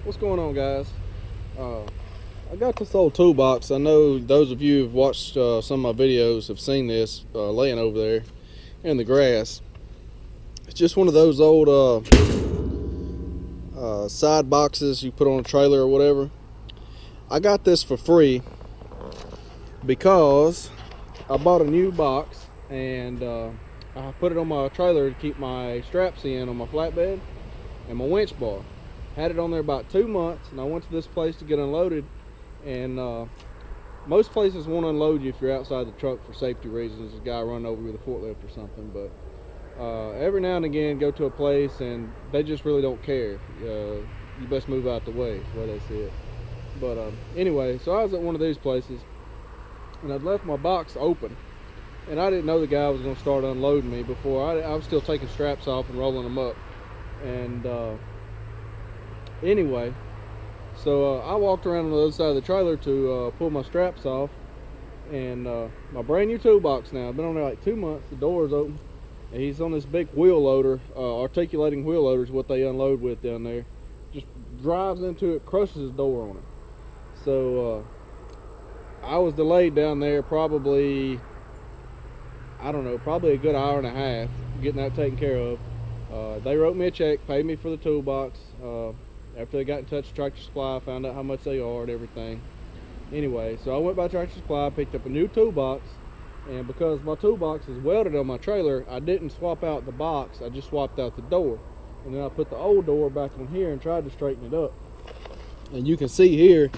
What's going on, guys? I got this old toolbox. I know those of you who've watched some of my videos have seen this laying over there in the grass. It's just one of those old side boxes you put on a trailer or whatever. I got this for free because I bought a new box and I put it on my trailer to keep my straps in on my flatbed and my winch bar. Had it on there about 2 months, and I went to this place to get unloaded, and most places won't unload you if you're outside the truck for safety reasons. A guy run over with a forklift or something, but every now and again go to a place and they just really don't care. You best move out the way, is the way they see it. But anyway, so I was at one of these places and I'd left my box open, and I didn't know the guy was going to start unloading me before I was still taking straps off and rolling them up. And anyway, so I walked around on the other side of the trailer to pull my straps off, and my brand new toolbox now, I've been on there like 2 months, the door is open, and he's on this big wheel loader, articulating wheel loader is what they unload with down there. Just drives into it, crushes his door on it. So I was delayed down there probably, I don't know, probably a good hour and a half getting that taken care of. They wrote me a check, paid me for the toolbox. After they got in touch with Tractor Supply, found out how much they are and everything. Anyway, so I went by Tractor Supply, picked up a new toolbox, and because my toolbox is welded on my trailer, I didn't swap out the box, I just swapped out the door. And then I put the old door back on here and tried to straighten it up. And you can see here,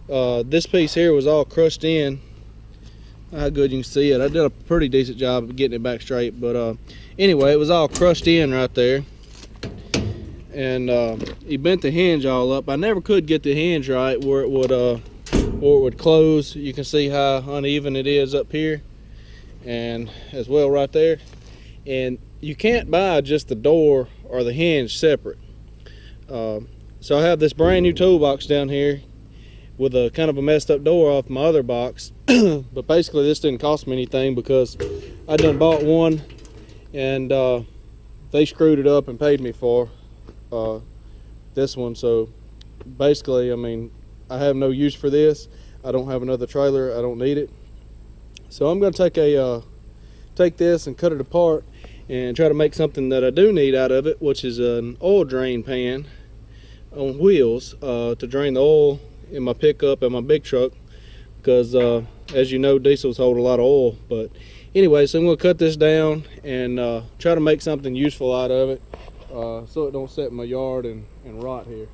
this piece here was all crushed in. How good you can see it. I did a pretty decent job of getting it back straight, but anyway, it was all crushed in right there. And he bent the hinge all up. I never could get the hinge right where it would close. You can see how uneven it is up here and as well right there. And you can't buy just the door or the hinge separate. So I have this brand new toolbox down here with a kind of a messed up door off my other box. But basically this didn't cost me anything because I done bought one, and they screwed it up and paid me for this one. So basically, I mean, I have no use for this. I don't have another trailer. I don't need it. So I'm going to take this and cut it apart and try to make something that I do need out of it, which is an oil drain pan on wheels to drain the oil in my pickup and my big truck, because as you know, diesels hold a lot of oil. But anyway, so I'm going to cut this down and try to make something useful out of it, so it don't sit in my yard and rot here.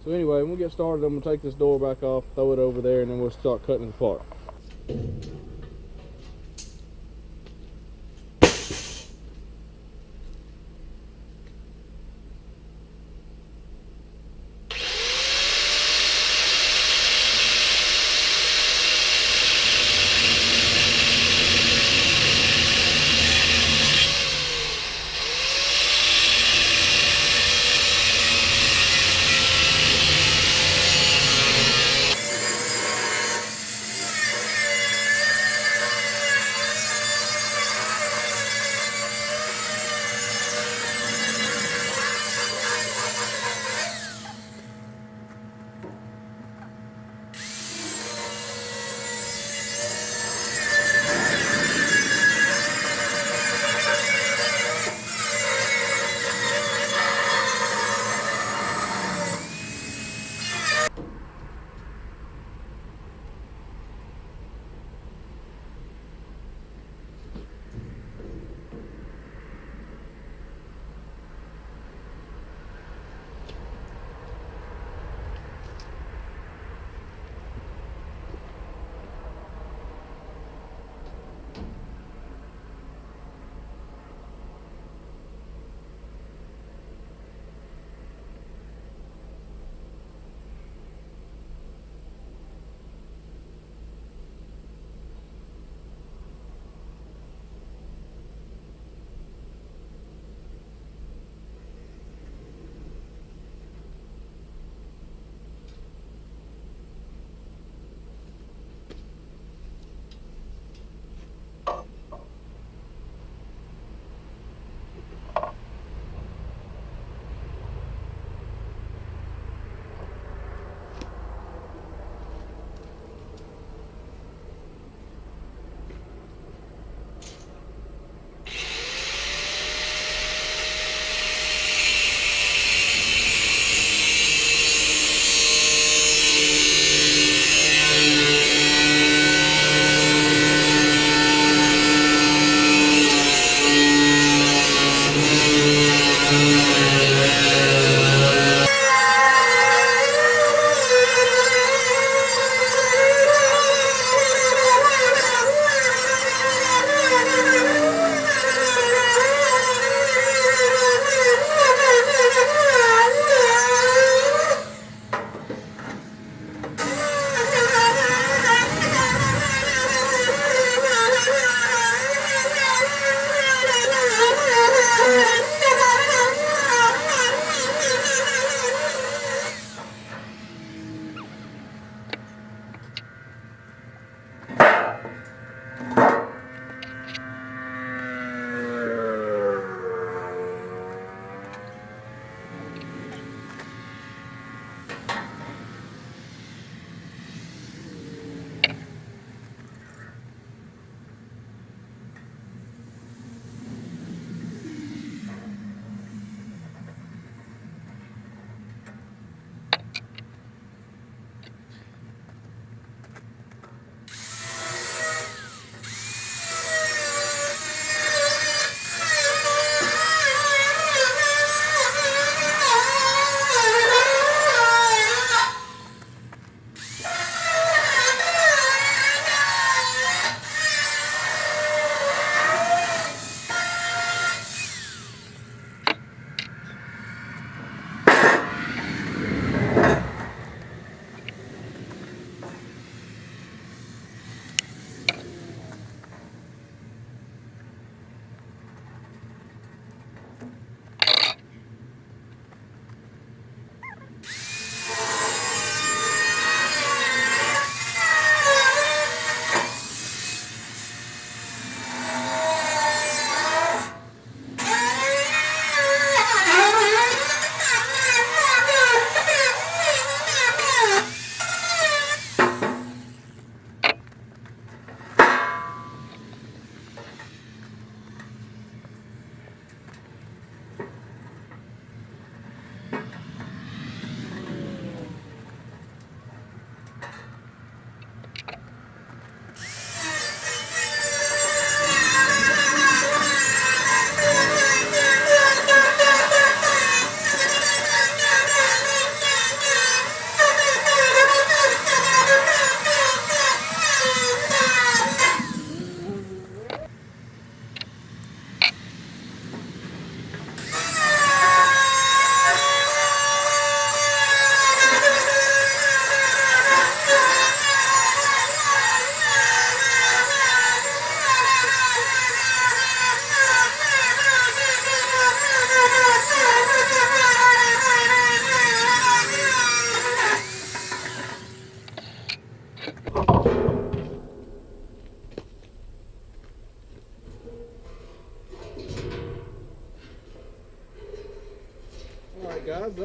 So anyway, when we get started, I'm going to take this door back off, throw it over there, and then we'll start cutting it apart.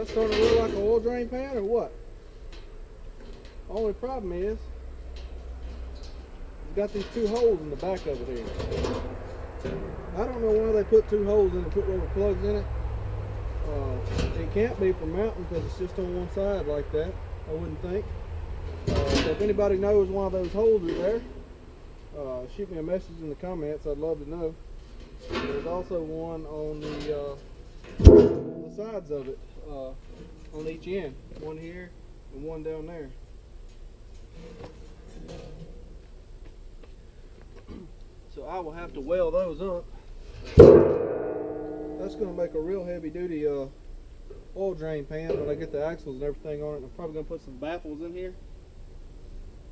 starting to look like an oil drain pan or what? Only problem is, it's got these two holes in the back of it here. I don't know why they put two holes in it, put rubber plugs in it. It can't be for mounting because it's just on one side like that, I wouldn't think. So if anybody knows why those holes are there, shoot me a message in the comments. I'd love to know. There's also one on the sides of it, on each end. One here and one down there. So I will have to weld those up. That's going to make a real heavy duty oil drain pan when I get the axles and everything on it. I'm probably going to put some baffles in here,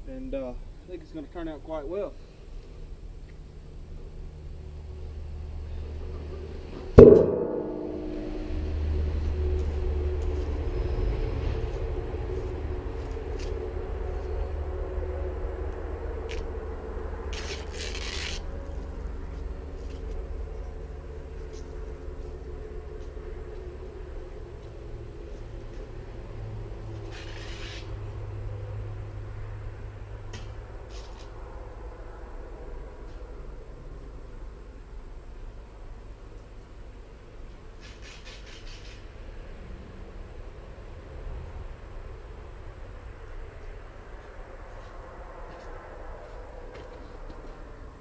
and I think it's going to turn out quite well.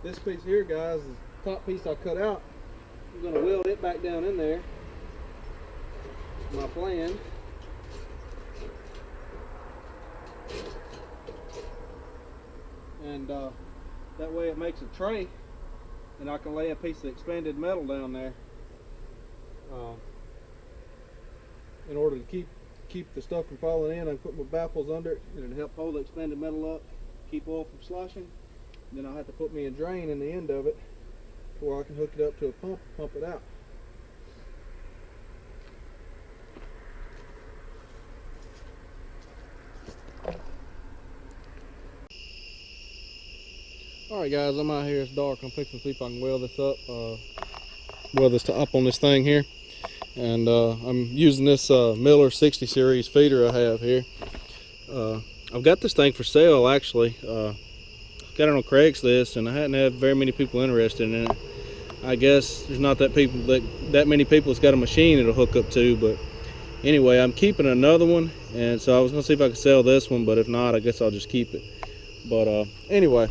This piece here, guys, is the top piece I cut out. I'm going to weld it back down in there. My plan. And that way it makes a tray, and I can lay a piece of expanded metal down there in order to keep the stuff from falling in. I can put my baffles under it, and it'll help hold the expanded metal up, keep oil from sloshing. Then I'll have to put me a drain in the end of it where I can hook it up to a pump and pump it out. Alright guys, I'm out here, it's dark. I'm fixing to see if I can weld this up. Weld this up on this thing here. And I'm using this Miller 60 series feeder I have here. I've got this thing for sale actually. Got it on Craigslist, and I hadn't had very many people interested in it. I guess there's not that many people that's got a machine it'll hook up to, but anyway, I'm keeping another one, and so I was gonna see if I could sell this one, but if not, I guess I'll just keep it. But anyway,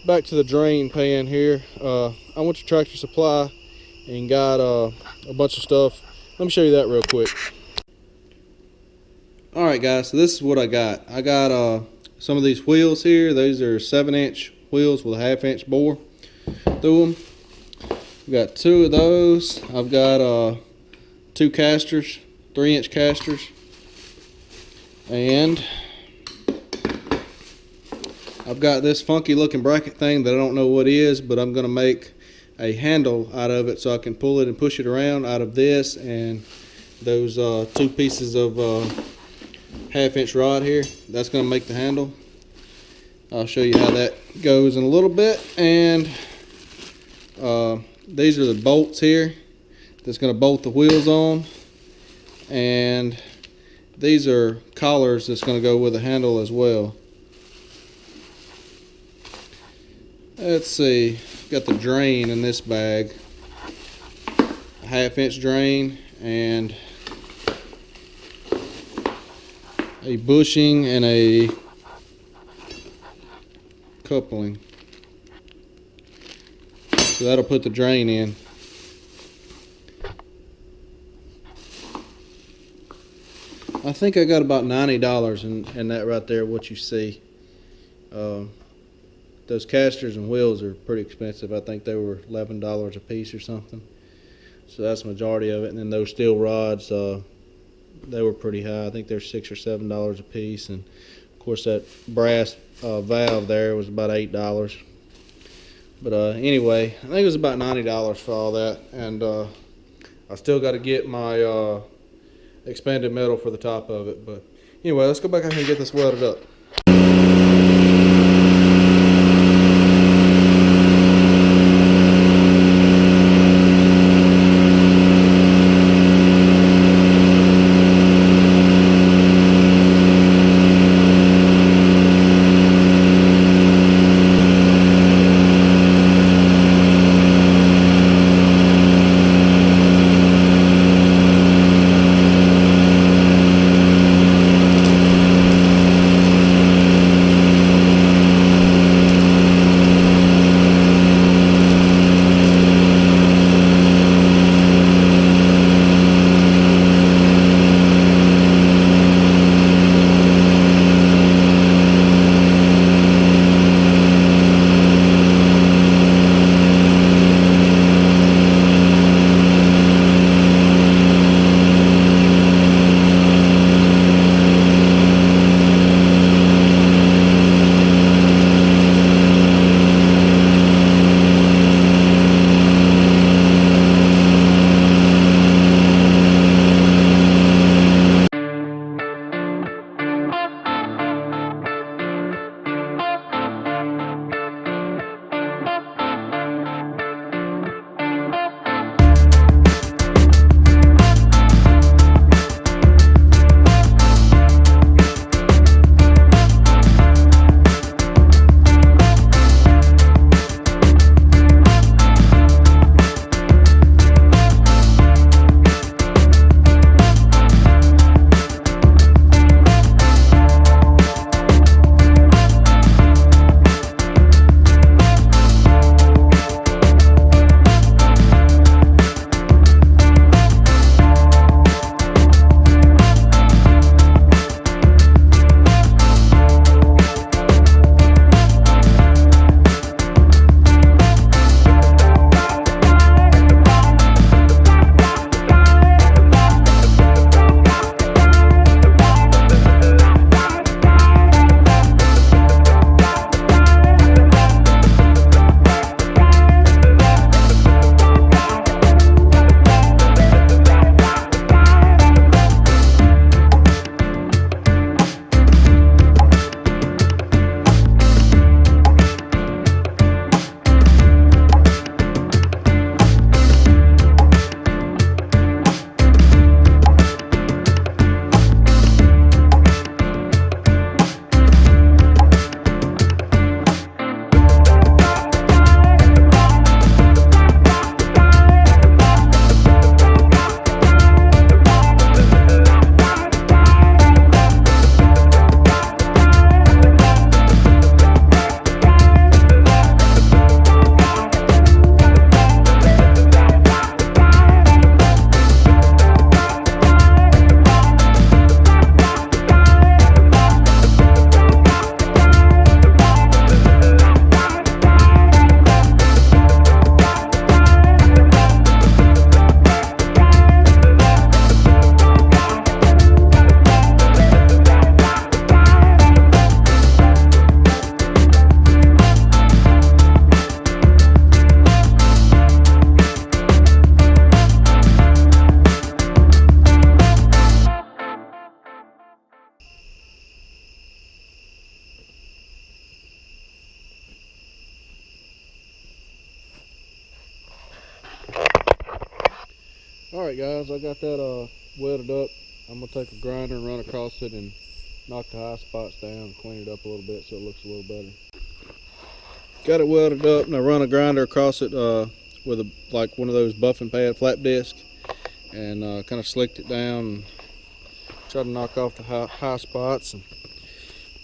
back to the drain pan here. I went to Tractor Supply and got a bunch of stuff. Let me show you that real quick. All right, guys, so this is what I got. I got some of these wheels here. These are 7-inch wheels with a 1/2-inch bore through them. I've got 2 of those. I've got 2 casters, 3-inch casters, and I've got this funky looking bracket thing that I don't know what is, but I'm going to make a handle out of it so I can pull it and push it around out of this and those 2 pieces of 1/2-inch rod here. That's going to make the handle. I'll show you how that goes in a little bit. And these are the bolts here that's going to bolt the wheels on, and these are collars that's going to go with the handle as well. Let's see, got the drain in this bag, a 1/2-inch drain, and a bushing and a coupling. So that'll put the drain in. I think I got about $90 in that right there, what you see. Those casters and wheels are pretty expensive. I think they were $11 a piece or something. So that's the majority of it. And then those steel rods, they were pretty high. I think they're $6 or $7 a piece, and of course that brass valve there was about $8. But anyway, I think it was about $90 for all that, and I still got to get my expanded metal for the top of it. But anyway, let's go back out here and get this welded up. Alright guys, I got that welded up. I'm going to take a grinder and run across it and knock the high spots down and clean it up a little bit so it looks a little better. Got it welded up and I run a grinder across it with like one of those buffing pad flap disc, and kind of slicked it down and try to knock off the high spots and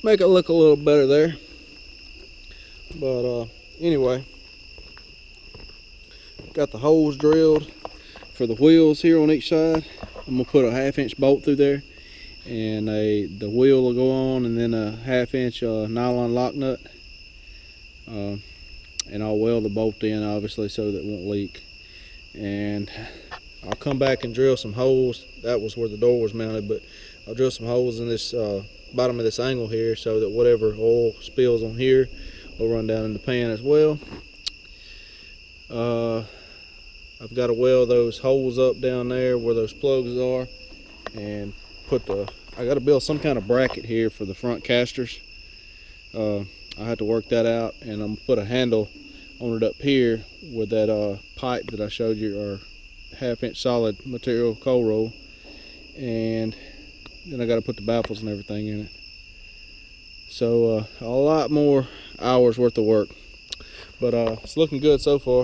make it look a little better there. But anyway, got the holes drilled for the wheels here on each side. I'm gonna put a 1/2-inch bolt through there, and the wheel will go on, and then a 1/2-inch nylon lock nut, and I'll weld the bolt in obviously so that it won't leak. And I'll come back and drill some holes. That was where the door was mounted, but I'll drill some holes in this bottom of this angle here so that whatever oil spills on here will run down in the pan as well. I've got to weld those holes up down there where those plugs are, and I got to build some kind of bracket here for the front casters. I have to work that out, and I'm gonna put a handle on it up here with that pipe that I showed you, or 1/2-inch solid material cold roll, and then I got to put the baffles and everything in it. So a lot more hours worth of work, but it's looking good so far.